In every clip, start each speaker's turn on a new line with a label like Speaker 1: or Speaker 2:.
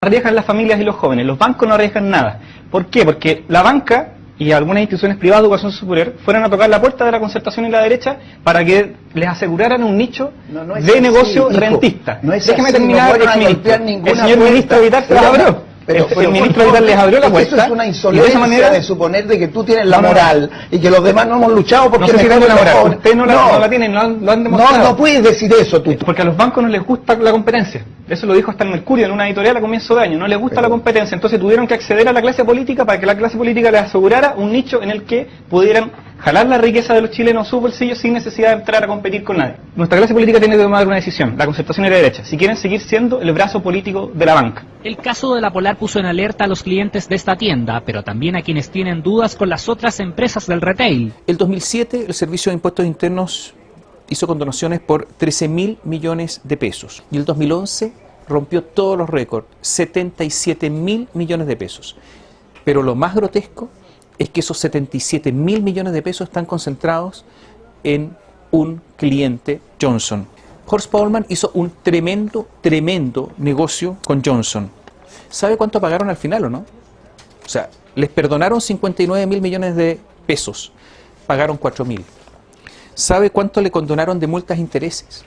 Speaker 1: Arriesgan las familias y los jóvenes, los bancos no arriesgan nada. ¿Por qué? Porque la banca y algunas instituciones privadas de educación superior fueron a tocar la puerta de la concertación y la derecha para que les aseguraran un nicho de negocio rentista. Déjeme terminar, el señor ministro Vitar se las abrió. El ministro Vitar les abrió la puerta.
Speaker 2: Eso es una insolencia de suponer de que tú tienes la moral y que los demás no hemos luchado porque
Speaker 1: no tengo la moral. Ustedes no la tienen, lo han demostrado.
Speaker 2: No puedes decir eso tú.
Speaker 1: Porque a los bancos no les gusta la competencia. Eso lo dijo hasta el Mercurio en una editorial a comienzo de año. No les gusta la competencia. Entonces tuvieron que acceder a la clase política para que la clase política les asegurara un nicho en el que pudieran jalar la riqueza de los chilenos a sus bolsillos sin necesidad de entrar a competir con nadie. Nuestra clase política tiene que tomar una decisión, la concertación y la derecha, si quieren seguir siendo el brazo político de la banca.
Speaker 3: El caso de la Polar puso en alerta a los clientes de esta tienda, pero también a quienes tienen dudas con las otras empresas del retail.
Speaker 4: El 2007 el Servicio de Impuestos Internos hizo condonaciones por 13.000 millones de pesos y el 2011 rompió todos los récords, 77.000 millones de pesos. Pero lo más grotesco es que esos 77.000 millones de pesos están concentrados en un cliente, Johnson. Horst Paulmann hizo un tremendo negocio con Johnson. ¿Sabe cuánto pagaron al final o no? O sea, les perdonaron 59.000 millones de pesos, pagaron 4.000. ¿Sabe cuánto le condonaron de multas e intereses?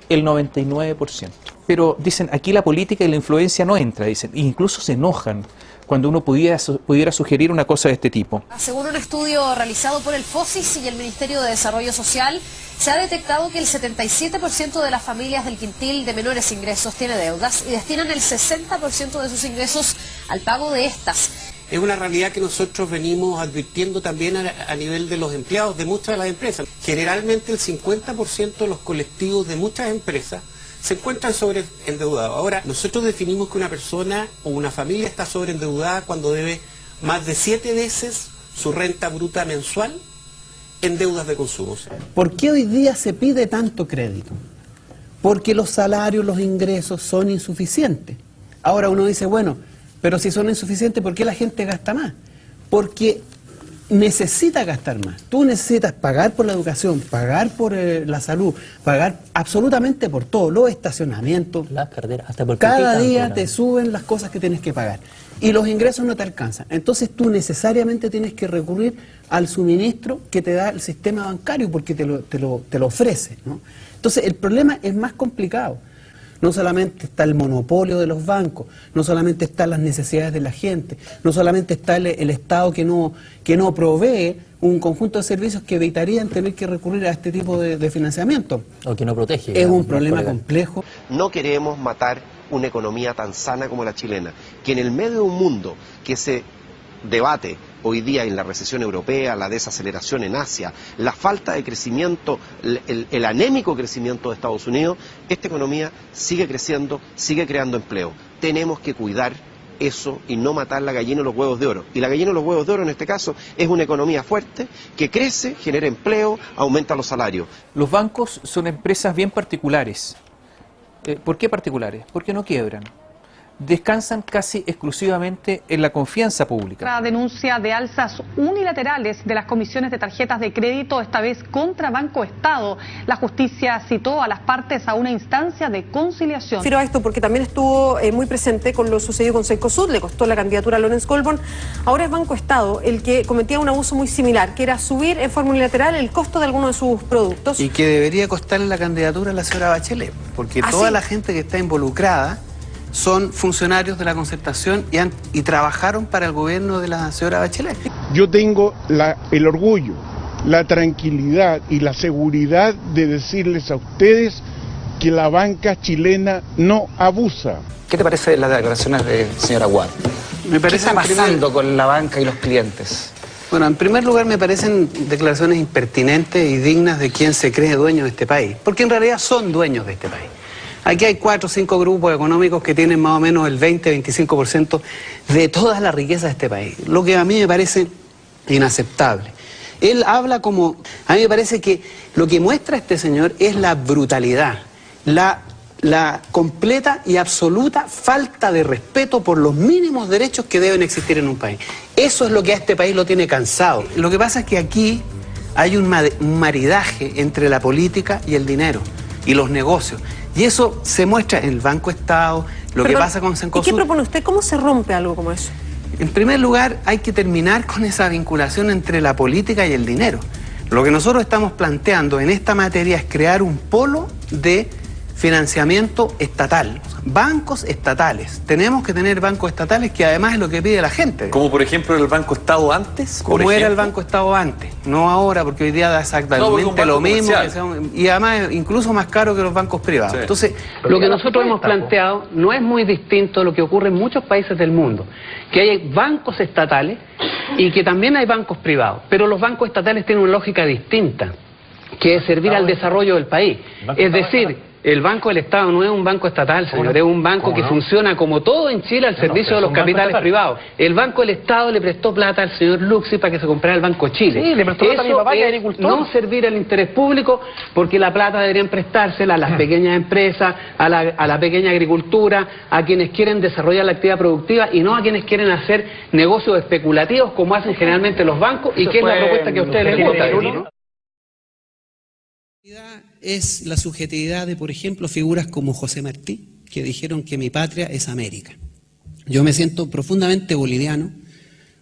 Speaker 4: El 99%. Pero dicen, aquí la política y la influencia no entra, dicen, e incluso se enojan cuando uno pudiera sugerir una cosa de este tipo.
Speaker 5: Según un estudio realizado por el FOSIS y el Ministerio de Desarrollo Social, se ha detectado que el 77% de las familias del quintil de menores ingresos tiene deudas y destinan el 60% de sus ingresos al pago de estas.
Speaker 6: Es una realidad que nosotros venimos advirtiendo también a nivel de los empleados de muchas de las empresas. Generalmente el 50% de los colectivos de muchas empresas se encuentran sobreendeudados. Ahora, nosotros definimos que una persona o una familia está sobreendeudada cuando debe más de 7 veces su renta bruta mensual en deudas de consumo.
Speaker 7: ¿Por qué hoy día se pide tanto crédito? Porque los salarios, los ingresos son insuficientes. Ahora uno dice, bueno, pero si son insuficientes, ¿por qué la gente gasta más? Porque necesita gastar más. Tú necesitas pagar por la educación, pagar por la salud, pagar absolutamente por todo, los estacionamientos.
Speaker 8: Las carreras, hasta por
Speaker 7: cada día te suben las cosas que tienes que pagar y los ingresos no te alcanzan. Entonces tú necesariamente tienes que recurrir al suministro que te da el sistema bancario porque te lo ofrece, ¿no? Entonces el problema es más complicado. No solamente está el monopolio de los bancos, no solamente están las necesidades de la gente, no solamente está el Estado que no provee un conjunto de servicios que evitarían tener que recurrir a este tipo de financiamiento.
Speaker 8: O que no protege.
Speaker 7: Es un problema complejo.
Speaker 9: No queremos matar una economía tan sana como la chilena, que en el medio de un mundo que se debate hoy día en la recesión europea, la desaceleración en Asia, la falta de crecimiento, el anémico crecimiento de Estados Unidos, esta economía sigue creciendo, sigue creando empleo. Tenemos que cuidar eso y no matar la gallina y los huevos de oro. Y la gallina y los huevos de oro en este caso es una economía fuerte que crece, genera empleo, aumenta los salarios.
Speaker 4: Los bancos son empresas bien particulares. ¿Por qué particulares? Porque no quiebran. Descansan casi exclusivamente en la confianza pública.
Speaker 10: La denuncia de alzas unilaterales de las comisiones de tarjetas de crédito, esta vez contra Banco Estado. La justicia citó a las partes a una instancia de conciliación.
Speaker 11: Refiero a esto porque también estuvo muy presente con lo sucedido con Cencosud, le costó la candidatura a Lorenz Goldborn. Ahora es Banco Estado el que cometía un abuso muy similar, que era subir en forma unilateral el costo de algunos de sus productos.
Speaker 7: Y que debería costarle la candidatura a la señora Bachelet, porque toda la gente que está involucrada son funcionarios de la concertación y trabajaron para el gobierno de la señora Bachelet.
Speaker 12: Yo tengo el orgullo, la tranquilidad y la seguridad de decirles a ustedes que la banca chilena no abusa.
Speaker 13: ¿Qué te parece las declaraciones de señora Watt? ¿Qué está pasando con la banca y los clientes?
Speaker 7: Bueno, en primer lugar me parecen declaraciones impertinentes y dignas de quien se cree dueño de este país, porque en realidad son dueños de este país. Aquí hay 4 o 5 grupos económicos que tienen más o menos el 20-25% de toda la riqueza de este país, lo que a mí me parece inaceptable. Él habla como... A mí me parece que lo que muestra este señor es la brutalidad, la completa y absoluta falta de respeto por los mínimos derechos que deben existir en un país. Eso es lo que a este país lo tiene cansado. Lo que pasa es que aquí hay un maridaje entre la política y el dinero y los negocios. Y eso se muestra en el Banco Estado, lo que pasa con Cencosud.
Speaker 11: ¿Y qué propone usted? ¿Cómo se rompe algo como eso?
Speaker 7: En primer lugar, hay que terminar con esa vinculación entre la política y el dinero. Lo que nosotros estamos planteando en esta materia es crear un polo de financiamiento estatal, bancos estatales. Tenemos que tener bancos estatales, que además es lo que pide la gente.
Speaker 8: Como por ejemplo el Banco Estado antes.
Speaker 7: Como era el Banco Estado antes, no ahora, porque hoy día da exactamente lo mismo, y además incluso más caro que los bancos privados.
Speaker 8: Sí.
Speaker 7: Entonces, lo que nosotros hemos planteado no es muy distinto a lo que ocurre en muchos países del mundo, que hay bancos estatales y que también hay bancos privados, pero los bancos estatales tienen una lógica distinta, que es servir al desarrollo del país. Es decir, el Banco del Estado no es un banco estatal, señor, es un banco que funciona como todo en Chile al servicio de los capitales privados. El Banco del Estado le prestó plata al señor Luxi para que se comprara el Banco Chile. Sí, le prestó plata a mi papá, que es agricultor. No servir al interés público, porque la plata deberían prestársela a las pequeñas empresas, a la pequeña agricultura, a quienes quieren desarrollar la actividad productiva y no a quienes quieren hacer negocios especulativos como hacen generalmente los bancos y que es la propuesta que a ustedes les gusta. Es la subjetividad de, por ejemplo, figuras como José Martí, que dijeron que mi patria es América. Yo me siento profundamente boliviano,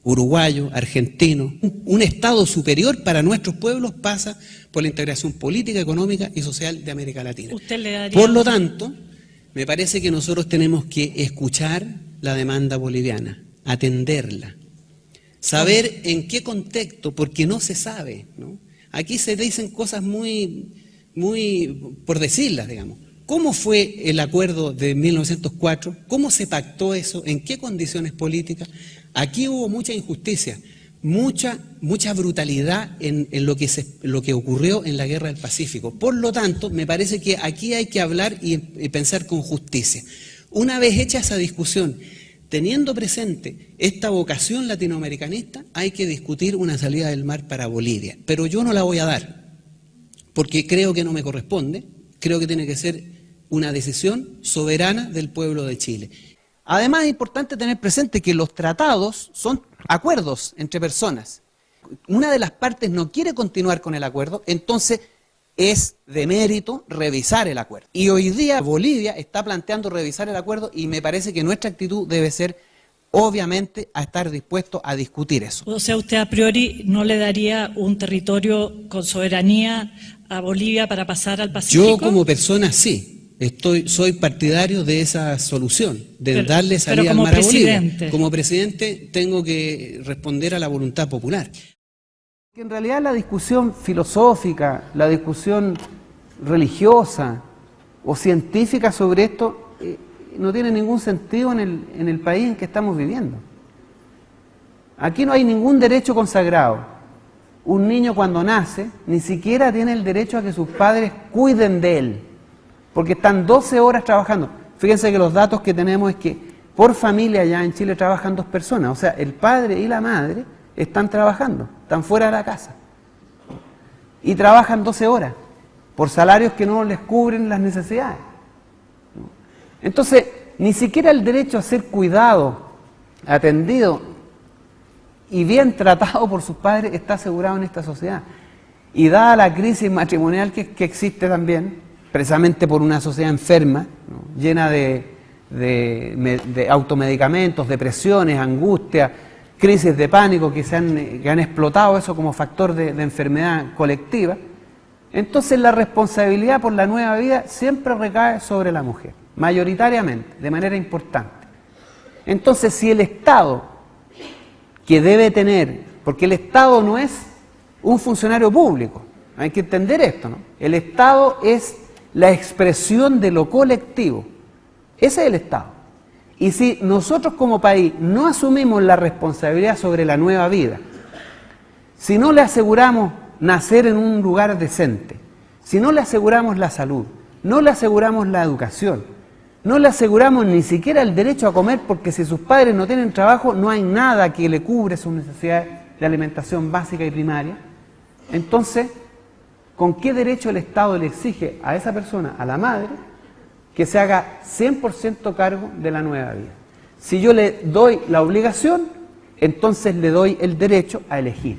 Speaker 7: uruguayo, argentino. Un Estado superior para nuestros pueblos pasa por la integración política, económica y social de América Latina. Por lo tanto, me parece que nosotros tenemos que escuchar la demanda boliviana, atenderla, saber en qué contexto, porque no se sabe, ¿no? Aquí se dicen cosas muy por decirlas, digamos. ¿Cómo fue el acuerdo de 1904? ¿Cómo se pactó eso? ¿En qué condiciones políticas? Aquí hubo mucha injusticia, mucha brutalidad en lo que ocurrió en la Guerra del Pacífico. Por lo tanto, me parece que aquí hay que hablar y pensar con justicia. Una vez hecha esa discusión, teniendo presente esta vocación latinoamericanista, hay que discutir una salida del mar para Bolivia. Pero yo no la voy a dar, porque creo que no me corresponde, creo que tiene que ser una decisión soberana del pueblo de Chile. Además es importante tener presente que los tratados son acuerdos entre personas. Una de las partes no quiere continuar con el acuerdo, entonces es de mérito revisar el acuerdo. Y hoy día Bolivia está planteando revisar el acuerdo y me parece que nuestra actitud debe ser, obviamente, a estar dispuesto a discutir eso.
Speaker 14: O sea, usted a priori no le daría un territorio con soberanía a Bolivia para pasar al Pacífico.
Speaker 7: Yo como persona sí, soy partidario de esa solución, de darle salida al mar a Bolivia. Como presidente tengo que responder a la voluntad popular. En realidad la discusión filosófica, la discusión religiosa o científica sobre esto no tiene ningún sentido en el país en que estamos viviendo. Aquí no hay ningún derecho consagrado. Un niño cuando nace ni siquiera tiene el derecho a que sus padres cuiden de él, porque están 12 horas trabajando. Fíjense que los datos que tenemos es que por familia ya en Chile trabajan 2 personas, o sea, el padre y la madre están trabajando, están fuera de la casa y trabajan 12 horas por salarios que no les cubren las necesidades. Entonces, ni siquiera el derecho a ser cuidado, atendido y bien tratado por sus padres está asegurado en esta sociedad. Y dada la crisis matrimonial que existe también, precisamente por una sociedad enferma, ¿no?, llena de automedicamentos, depresiones, angustia, crisis de pánico que han explotado eso como factor de enfermedad colectiva, entonces la responsabilidad por la nueva vida siempre recae sobre la mujer, mayoritariamente, de manera importante. Entonces, si el Estado, que debe tener, porque el Estado no es un funcionario público, hay que entender esto, ¿no? El Estado es la expresión de lo colectivo, ese es el Estado. Y si nosotros como país no asumimos la responsabilidad sobre la nueva vida, si no le aseguramos nacer en un lugar decente, si no le aseguramos la salud, no le aseguramos la educación, no le aseguramos ni siquiera el derecho a comer, porque si sus padres no tienen trabajo no hay nada que le cubre sus necesidades de alimentación básica y primaria, entonces, ¿con qué derecho el Estado le exige a esa persona, a la madre, que se haga 100% cargo de la nueva vida? Si yo le doy la obligación, entonces le doy el derecho a elegir.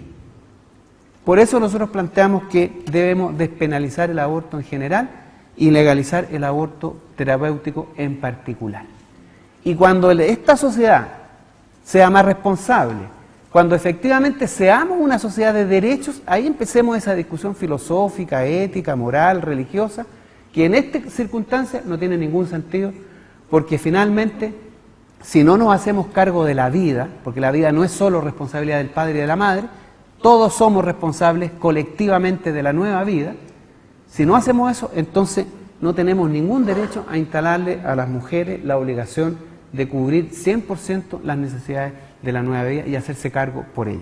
Speaker 7: Por eso nosotros planteamos que debemos despenalizar el aborto en general y legalizar el aborto terapéutico en particular. Y cuando esta sociedad sea más responsable, cuando efectivamente seamos una sociedad de derechos, ahí empecemos esa discusión filosófica, ética, moral, religiosa, que en esta circunstancia no tiene ningún sentido, porque finalmente, si no nos hacemos cargo de la vida, porque la vida no es solo responsabilidad del padre y de la madre, todos somos responsables colectivamente de la nueva vida. Si no hacemos eso, entonces no tenemos ningún derecho a instalarle a las mujeres la obligación de cubrir 100% las necesidades de la nueva vida y hacerse cargo por ello.